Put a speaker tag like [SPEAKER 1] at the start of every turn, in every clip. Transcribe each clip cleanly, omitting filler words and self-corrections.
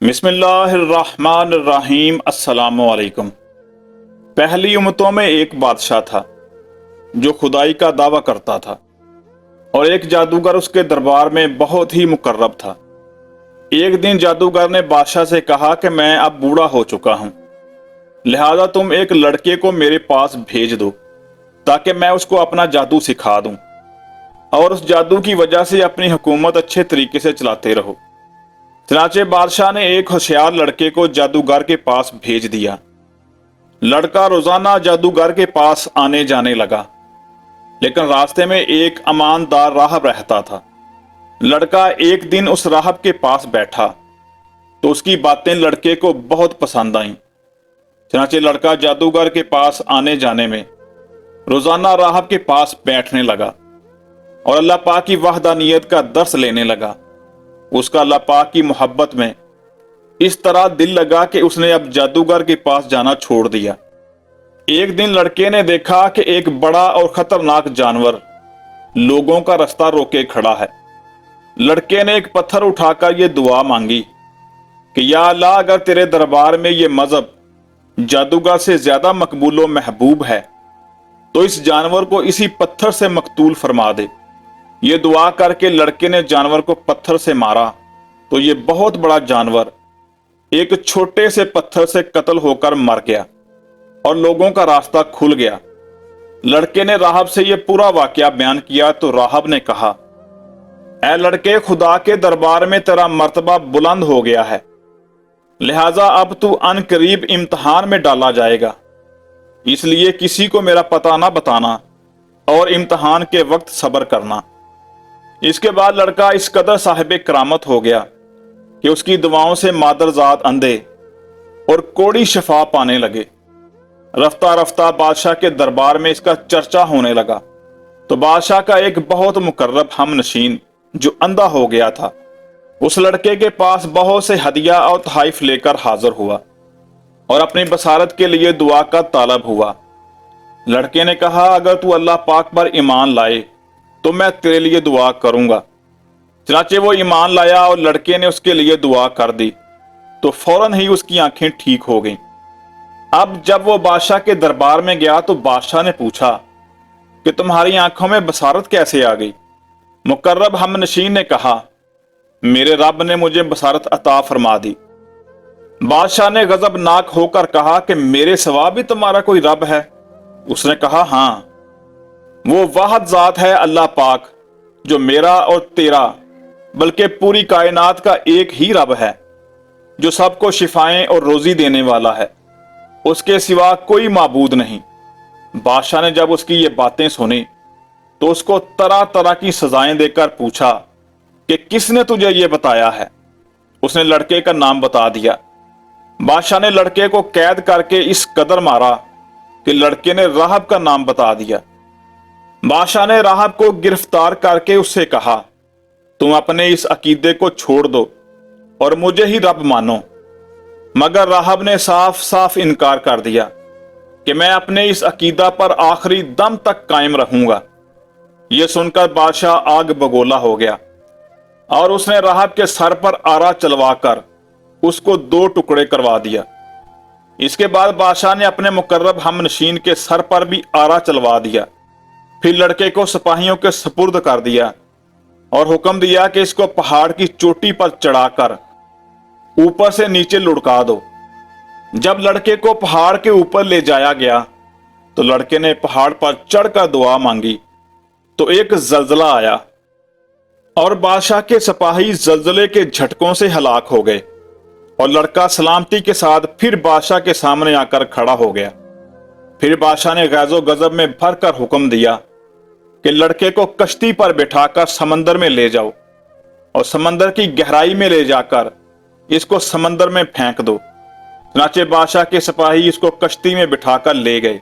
[SPEAKER 1] बिस्मिल्लाहिर्रहमानिर्रहीम। अस्सलामुअलैकुम। पहली उम्मतों में एक बादशाह था जो खुदाई का दावा करता था और एक जादूगर उसके दरबार में बहुत ही मुकर्रब था। एक दिन जादूगर ने बादशाह से कहा कि मैं अब बूढ़ा हो चुका हूं, लिहाजा तुम एक लड़के को मेरे पास भेज दो ताकि मैं उसको अपना जादू सिखा दूं और उस जादू की वजह से अपनी हुकूमत अच्छे तरीके से चलाते रहो। चनाचे बादशाह ने एक होशियार लड़के को जादूगर के पास भेज दिया। लड़का रोजाना जादूगर के पास आने जाने लगा, लेकिन रास्ते में एक ईमानदार राहब रहता था। लड़का एक दिन उस राहब के पास बैठा तो उसकी बातें लड़के को बहुत पसंद आईं। चनाचे लड़का जादूगर के पास आने जाने में रोजाना राहब के पास बैठने लगा और अल्लाह पाक की वहदानियत का दर्स लेने लगा। उसका अल्लाह पाक की मोहब्बत में इस तरह दिल लगा कि उसने अब जादूगर के पास जाना छोड़ दिया। एक दिन लड़के ने देखा कि एक बड़ा और खतरनाक जानवर लोगों का रास्ता रोके खड़ा है। लड़के ने एक पत्थर उठाकर यह दुआ मांगी कि या अल्लाह, अगर तेरे दरबार में यह मजहब जादूगर से ज्यादा मकबूल व महबूब है तो इस जानवर को इसी पत्थर से मकतूल फरमा दे। ये दुआ करके लड़के ने जानवर को पत्थर से मारा तो ये बहुत बड़ा जानवर एक छोटे से पत्थर से कत्ल होकर मर गया और लोगों का रास्ता खुल गया। लड़के ने राहब से यह पूरा वाकया बयान किया तो राहब ने कहा, ऐ लड़के, खुदा के दरबार में तेरा मर्तबा बुलंद हो गया है, लिहाजा अब तू अन करीब इम्तहान में डाला जाएगा, इसलिए किसी को मेरा पता ना बताना और इम्तहान के वक्त सब्र करना। इसके बाद लड़का इस कदर साहिब करामत हो गया कि उसकी दुआओं से मादरजात अंधे और कोड़ी शफा पाने लगे। रफ्ता रफ्ता बादशाह के दरबार में इसका चर्चा होने लगा तो बादशाह का एक बहुत मुकर्रब हमनशीन जो अंधा हो गया था उस लड़के के पास बहुत से हदिया और तहाइफ लेकर हाजिर हुआ और अपनी बसारत के लिए दुआ का तालब हुआ। लड़के ने कहा, अगर तू अल्लाह पाक पर ईमान लाए तो मैं तेरे लिए दुआ करूंगा। चनाचे वो ईमान लाया और लड़के ने उसके लिए दुआ कर दी तो फौरन ही उसकी आंखें ठीक हो गईं। अब जब वो बादशाह के दरबार में गया तो बादशाह ने पूछा कि तुम्हारी आंखों में बसारत कैसे आ गई। मुकर्रब हमनशीन ने कहा, मेरे रब ने मुझे बसारत अता फरमा दी। बादशाह ने गजबनाक होकर कहा कि मेरे सिवा भी तुम्हारा कोई रब है? उसने कहा, हाँ, वो वाहद जात है अल्लाह पाक जो मेरा और तेरा बल्कि पूरी कायनात का एक ही रब है, जो सबको शिफाएं और रोजी देने वाला है, उसके सिवा कोई माबूद नहीं। बादशाह ने जब उसकी ये बातें सुनी तो उसको तरह तरह की सजाएं देकर पूछा कि किसने तुझे ये बताया है। उसने लड़के का नाम बता दिया। बादशाह ने लड़के को कैद करके इस कदर मारा कि लड़के ने राहब का नाम बता दिया। बादशाह ने राहब को गिरफ्तार करके उससे कहा, तुम अपने इस अकीदे को छोड़ दो और मुझे ही रब मानो। मगर राहब ने साफ साफ इनकार कर दिया कि मैं अपने इस अकीदा पर आखिरी दम तक कायम रहूंगा। यह सुनकर बादशाह आग बगोला हो गया और उसने राहब के सर पर आरा चलवाकर उसको दो टुकड़े करवा दिया। इसके बाद बादशाह ने अपने मुकर्रब हमनशीन के सर पर भी आरा चलवा दिया। फिर लड़के को सिपाहियों के सुपुर्द कर दिया और हुक्म दिया कि इसको पहाड़ की चोटी पर चढ़ाकर ऊपर से नीचे लुढ़का दो। जब लड़के को पहाड़ के ऊपर ले जाया गया तो लड़के ने पहाड़ पर चढ़कर दुआ मांगी तो एक जल्जला आया और बादशाह के सिपाही जल्जले के झटकों से हलाक हो गए और लड़का सलामती के साथ फिर बादशाह के सामने आकर खड़ा हो गया। फिर बादशाह ने गैज़ो गजब में भरकर हुक्म दिया कि लड़के को कश्ती पर बिठाकर समंदर में ले जाओ और समंदर की गहराई में ले जाकर इसको समंदर में फेंक दो। चनाचे बादशाह के सिपाही इसको कश्ती में बिठाकर ले गए।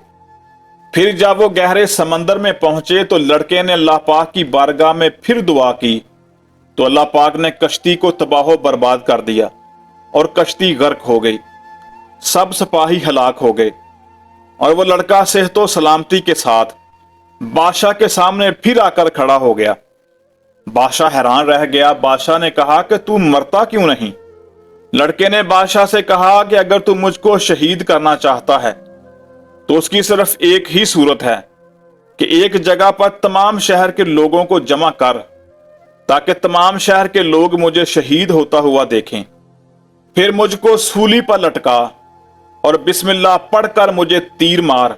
[SPEAKER 1] फिर जब वो गहरे समंदर में पहुंचे तो लड़के ने अल्लाह पाक की बारगाह में फिर दुआ की तो अल्लाह पाक ने कश्ती को तबाह बर्बाद कर दिया और कश्ती गर्क हो गई। सब सिपाही हलाक हो गए और वो लड़का सेहतो सलामती के साथ बादशाह के सामने फिर आकर खड़ा हो गया। बादशाह हैरान रह गया। बादशाह ने कहा कि तू मरता क्यों नहीं? लड़के ने बादशाह से कहा कि अगर तू मुझको शहीद करना चाहता है तो उसकी सिर्फ एक ही सूरत है कि एक जगह पर तमाम शहर के लोगों को जमा कर, ताकि तमाम शहर के लोग मुझे शहीद होता हुआ देखें। फिर मुझको सूली पर लटका और बिस्मिल्लाह पढ़कर मुझे तीर मार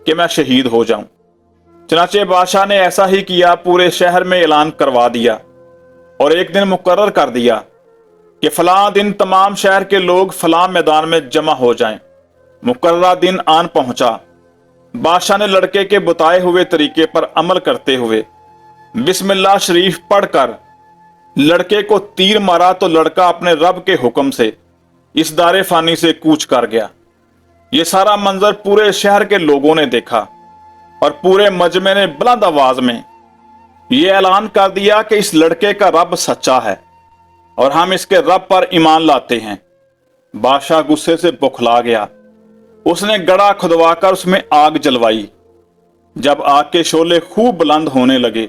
[SPEAKER 1] कि मैं शहीद हो जाऊं। चनाचे बादशाह ने ऐसा ही किया। पूरे शहर में ऐलान करवा दिया और एक दिन मुकर्रर कर दिया कि फलां दिन तमाम शहर के लोग फलां मैदान में जमा हो जाएं। मुकर्ररा दिन आन पहुंचा। बादशाह ने लड़के के बताए हुए तरीके पर अमल करते हुए बिस्मिल्लाह शरीफ पढ़कर लड़के को तीर मारा तो लड़का अपने रब के हुक्म से इस दारे फानी से कूच कर गया। ये सारा मंजर पूरे शहर के लोगों ने देखा और पूरे मजमे ने बुलंद आवाज में ये ऐलान कर दिया कि इस लड़के का रब सच्चा है और हम इसके रब पर ईमान लाते हैं। बादशाह गुस्से से बौखला गया। उसने गड़ा खुदवाकर उसमें आग जलवाई। जब आग के शोले खूब बुलंद होने लगे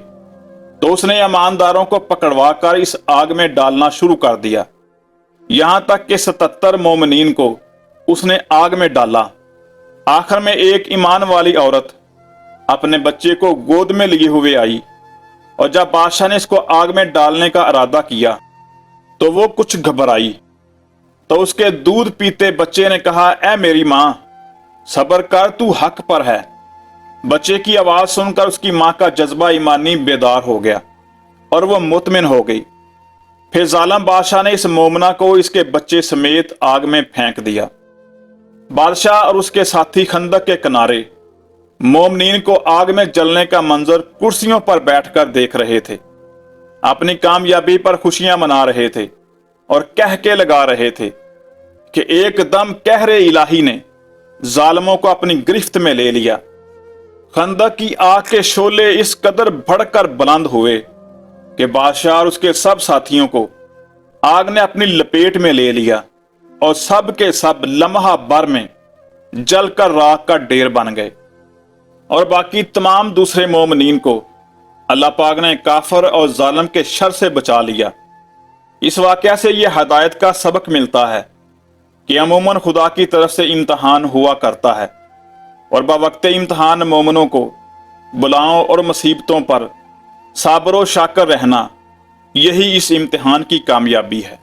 [SPEAKER 1] तो उसने ईमानदारों को पकड़वाकर इस आग में डालना शुरू कर दिया। यहां तक कि 77 मोमिनीन को उसने आग में डाला। आखिर में एक ईमान वाली औरत अपने बच्चे को गोद में लिए हुए आई और जब बादशाह ने इसको आग में डालने का इरादा किया तो वो कुछ घबराई। तो उसके दूध पीते बच्चे ने कहा, ऐ मेरी मां, सब्र कर, तू हक पर है। बच्चे की आवाज सुनकर उसकी मां का जज्बा ईमानी बेदार हो गया और वो मुतमिन हो गई। फिर जालिम बादशाह ने इस मोमना को इसके बच्चे समेत आग में फेंक दिया। बादशाह और उसके साथी खंदक के किनारे मोमनीन को आग में जलने का मंजर कुर्सियों पर बैठकर देख रहे थे। अपनी कामयाबी पर खुशियां मना रहे थे और कह के लगा रहे थे कि एकदम कहरे इलाही ने जालिमों को अपनी गिरफ्त में ले लिया। खंदक की आग के शोले इस कदर भड़कर बुलंद हुए कि बादशाह और उसके सब साथियों को आग ने अपनी लपेट में ले लिया और सब के सब लम्हा भर में जलकर राख का ढेर बन गए। और बाकी तमाम दूसरे मोमिनीन को अल्लाह पाक ने काफर और जालिम के शर से बचा लिया। इस वाकया से यह हदायत का सबक मिलता है कि अमूमन खुदा की तरफ से इम्तहान हुआ करता है और बवक्ते इम्तहान मोमिनों को बुलाओं और मुसीबतों पर साबर व शाकर रहना, यही इस इम्तिहान की कामयाबी है।